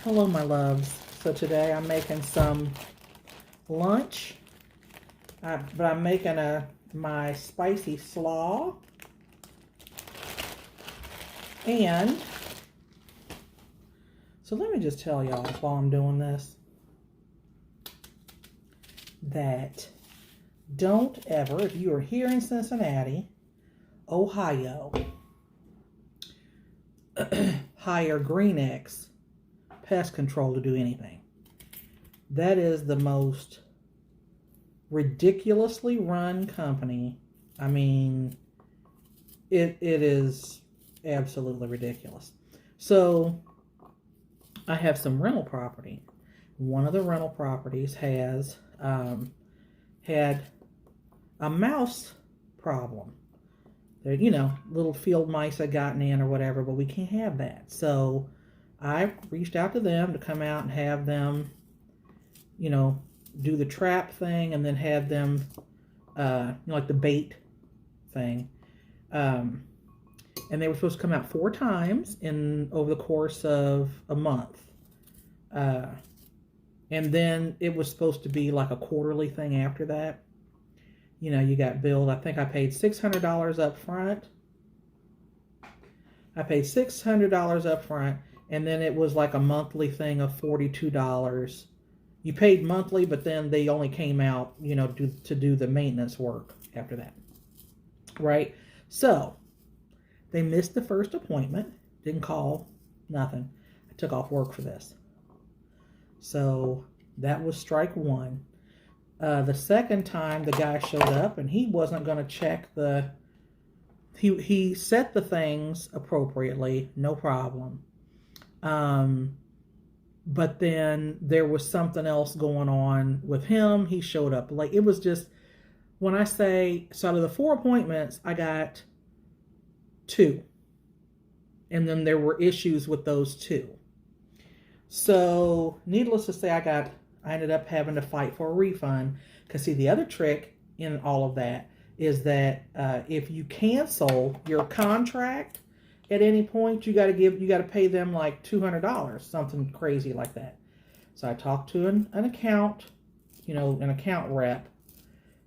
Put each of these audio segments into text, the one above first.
Hello, my loves. So today I'm making some lunch, but I'm making my spicy slaw, and so let me just tell y'all while I'm doing this that don't ever, if you are here in Cincinnati, Ohio, hire Green X Pest Control to do anything. That is the most ridiculously run company. I mean, it is absolutely ridiculous. So I have some rental property. One of the rental properties has had a mouse problem. There, little field mice had gotten in or whatever, but we can't have that. So I reached out to them to come out and have them, do the trap thing, and then have them, like the bait thing. And they were supposed to come out 4 times over the course of a month. And then it was supposed to be like a quarterly thing after that. You got billed. I think I paid $600 up front. And then it was like a monthly thing of $42. You paid monthly, but then they only came out, to do the maintenance work after that. Right? So, they missed the first appointment. Didn't call. Nothing. I took off work for this. So, that was strike 1. The second time the guy showed up and he wasn't going to check he set the things appropriately, no problem. But then there was something else going on with him. He showed up late. It was just, when I say, so out of the 4 appointments, I got 2. And then there were issues with those 2. So, needless to say, I ended up having to fight for a refund. Because, see, the other trick in all of that is that if you cancel your contract at any point, you got to pay them like $200, something crazy like that. So I talked to an account rep.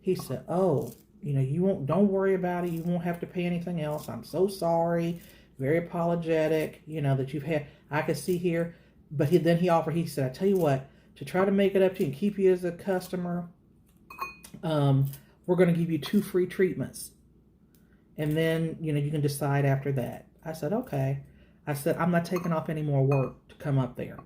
He said, "Oh, don't worry about it. You won't have to pay anything else. I'm so sorry. Very apologetic. That you've had. I could see here." But he said, "I tell you what, to try to make it up to you and keep you as a customer, we're going to give you 2 free treatments. And then, you can decide after that." I said, "Okay." I said, "I'm not taking off any more work to come up there.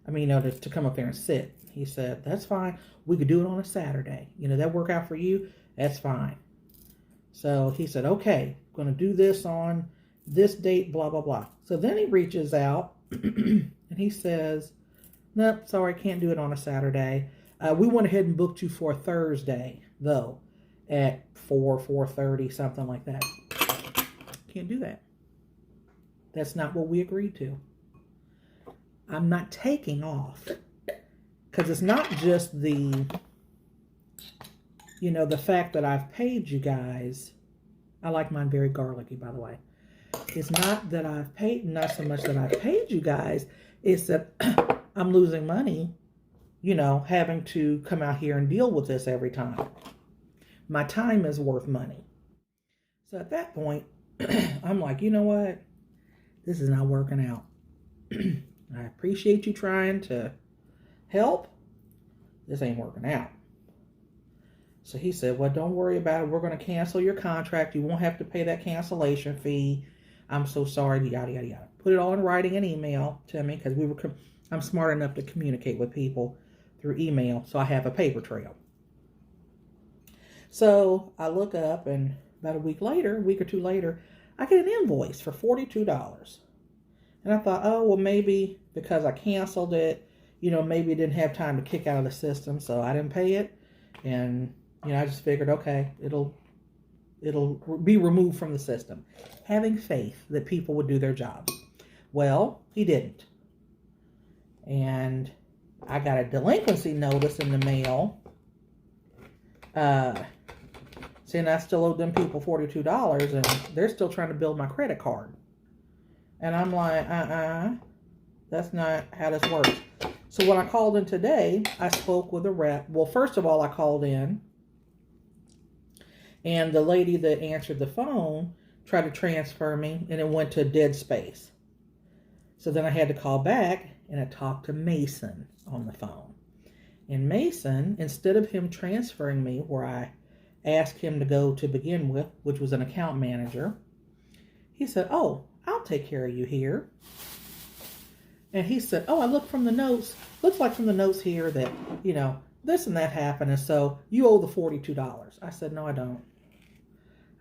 To come up there and sit." He said, "That's fine. We could do it on a Saturday. That work out for you? That's fine." So he said, "Okay, going to do this on this date, blah, blah, blah." So then he reaches out and he says, "Nope, sorry, can't do it on a Saturday. We went ahead and booked you for Thursday, though, at 4:30, something like that." Can't do that. That's not what we agreed to. I'm not taking off. Because it's not just the fact that I've paid you guys. I like mine very garlicky, by the way. It's not that not so much that I've paid you guys. It's that I'm losing money, having to come out here and deal with this every time. My time is worth money. So at that point, I'm like, you know what? This is not working out. I appreciate you trying to help. This ain't working out. So he said, "Well, don't worry about it. We're going to cancel your contract. You won't have to pay that cancellation fee. I'm so sorry, yada, yada, yada." Put it all in writing and email to me because I'm smart enough to communicate with people through email, so I have a paper trail. So I look up, and about a week or 2 later, I get an invoice for $42. And I thought, oh, well, maybe because I canceled it, maybe it didn't have time to kick out of the system, so I didn't pay it. And, I just figured, okay, it'll be removed from the system, having faith that people would do their jobs. Well, he didn't. And I got a delinquency notice in the mail, saying I still owe them people $42, and they're still trying to build my credit card. And I'm like, That's not how this works. So when I called in today, I spoke with a rep. Well, first of all, I called in, and the lady that answered the phone tried to transfer me, and it went to dead space. So then I had to call back, and I talked to Mason on the phone. And Mason, instead of him transferring me where I asked him to go to begin with, which was an account manager, he said, "Oh, I'll take care of you here." And he said, "Oh, I look from the notes. Looks like from the notes here that, this and that happened. And so you owe the $42. I said, "No, I don't."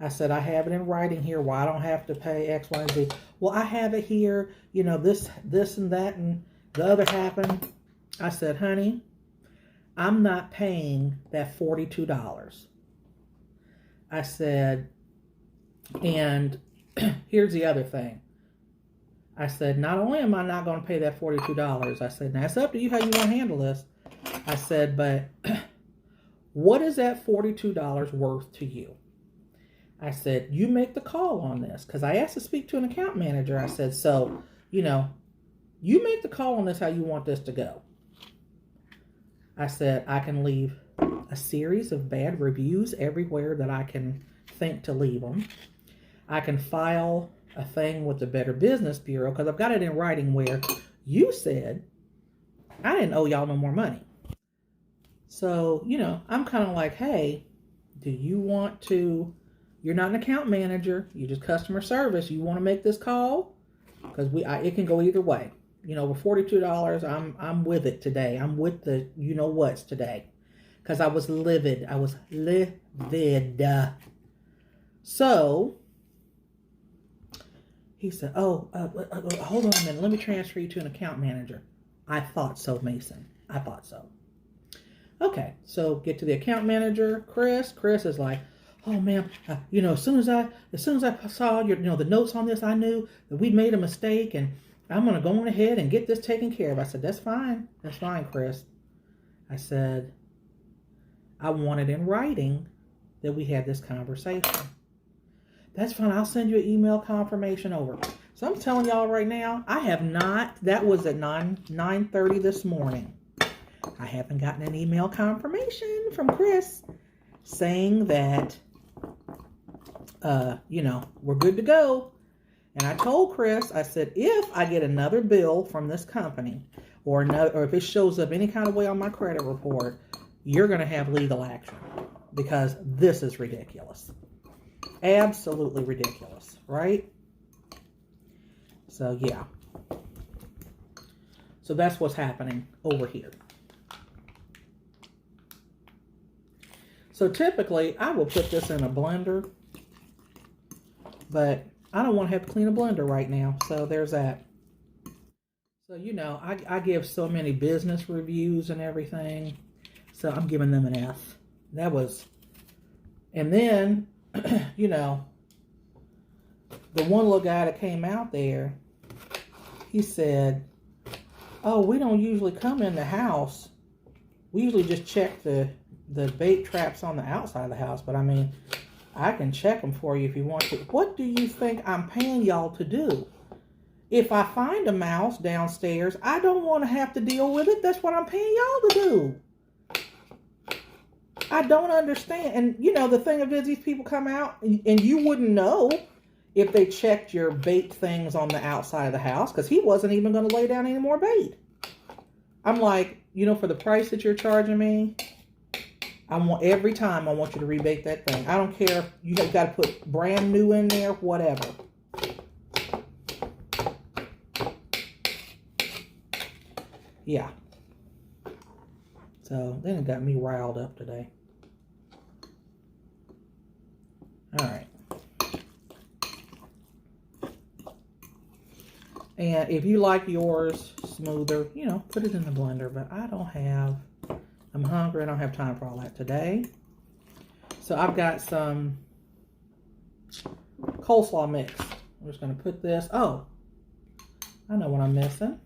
I said, "I have it in writing here why I don't have to pay X, Y, and Z." "Well, I have it here, this and that and the other happened." I said, "Honey, I'm not paying that $42. I said, "And here's the other thing." I said, "Not only am I not going to pay that $42, I said, now it's up to you how you want to handle this." I said, "But what is that $42 worth to you?" I said, "You make the call on this." Because I asked to speak to an account manager. I said, "So, you make the call on this how you want this to go." I said, "I can leave a series of bad reviews everywhere that I can think to leave them. I can file a thing with the Better Business Bureau because I've got it in writing where you said I didn't owe y'all no more money." So, I'm kind of like, hey, do you want to, you're not an account manager, you're just customer service. You want to make this call? Because it can go either way. With $42, I'm with it today. I'm with the what's today. Because I was livid. I was livid. So he said, "Oh, hold on a minute. Let me transfer you to an account manager." I thought so, Mason. I thought so. Okay, so get to the account manager, Chris. Chris is like, "Oh, ma'am, as soon as I saw your, the notes on this, I knew that we made a mistake, and I'm going to go on ahead and get this taken care of." I said, "That's fine. That's fine, Chris." I said, "I want it in writing that we had this conversation." "That's fine. I'll send you an email confirmation over." So I'm telling y'all right now, I have not, that was at 9:30 this morning. I haven't gotten an email confirmation from Chris saying that, we're good to go. And I told Chris, I said, if I get another bill from this company or if it shows up any kind of way on my credit report, you're going to have legal action because this is ridiculous. Absolutely ridiculous, right? So, yeah. So that's what's happening over here. So typically, I will put this in a blender, but I don't want to have to clean a blender right now. So there's that. So, I give so many business reviews and everything. So I'm giving them an F. And then, the one little guy that came out there, he said, "Oh, we don't usually come in the house. We usually just check the bait traps on the outside of the house. But I can check them for you if you want to." What do you think I'm paying y'all to do? If I find a mouse downstairs, I don't want to have to deal with it. That's what I'm paying y'all to do. I don't understand. And, the thing of it is, these people come out, and you wouldn't know if they checked your bait things on the outside of the house, because he wasn't even going to lay down any more bait. I'm like, for the price that you're charging me, every time I want you to rebait that thing. I don't care if you got to put brand new in there, whatever. Yeah. So then it got me riled up today. All right. And if you like yours smoother, put it in the blender. But I'm hungry. I don't have time for all that today. So I've got some coleslaw mix. I'm just going to put this. Oh, I know what I'm missing.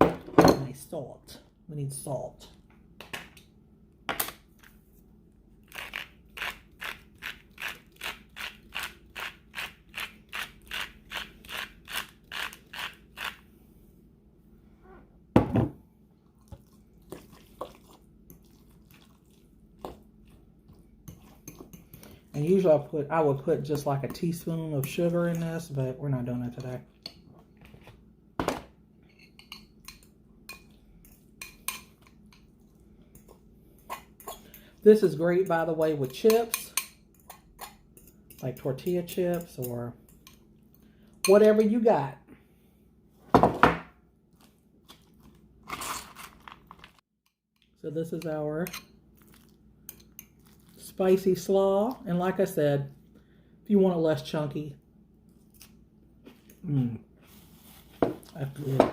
I need salt. We need salt. And usually I would put just like a teaspoon of sugar in this, but we're not doing that today. This is great, by the way, with chips, like tortilla chips or whatever you got. So this is our spicy slaw. And like I said, if you want it less chunky, that's good.